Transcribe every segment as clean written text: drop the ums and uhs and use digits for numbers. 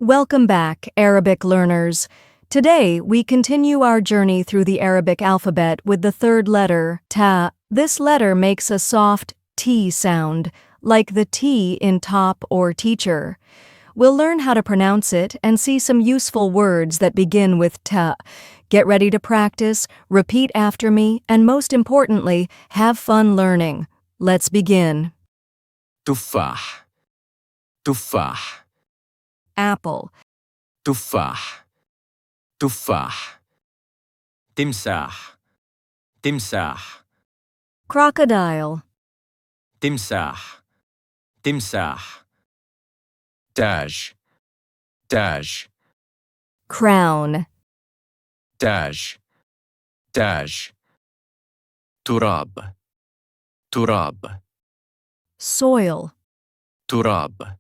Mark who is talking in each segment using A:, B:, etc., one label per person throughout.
A: Welcome back, Arabic learners. Today, we continue our journey through the Arabic alphabet with the third letter, ta. This letter makes a soft T sound, like the T in top or teacher. We'll learn how to pronounce it and see some useful words that begin with ta. Get ready to practice, repeat after me, and most importantly, have fun learning. Let's begin.
B: تفاح تفاح
A: Apple,
B: تفاح تفاح تمساح تمساح
A: crocodile,
B: تمساح تمساح تاج تاج
A: crown,
B: تاج تاج تراب تراب
A: soil,
B: تراب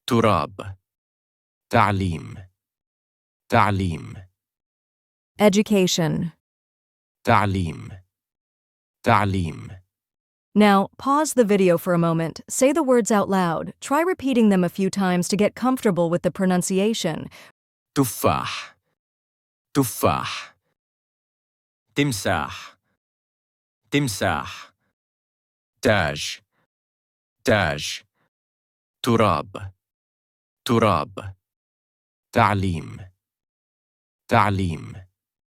B: تراب تعليم تعليم
A: education.
B: تعليم تعليم
A: Now, pause the video for a moment, say the words out loud, try repeating them a few times to get comfortable with the pronunciation.
B: تفاح تفاح تمساح تمساح تاج تاج تراب تراب تعليم تعليم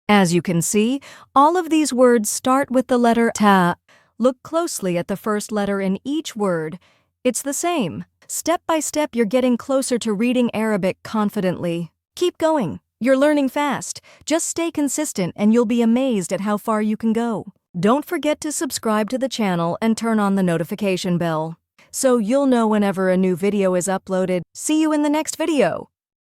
A: As you can see, all of these words start with the letter ta. Look closely at the first letter in each word. It's the same. Step by step, you're getting closer to reading Arabic confidently. Keep going. You're learning fast. Just stay consistent and you'll be amazed at how far you can go. Don't forget to subscribe to the channel and turn on the notification bell, so you'll know whenever a new video is uploaded. See you in the next video.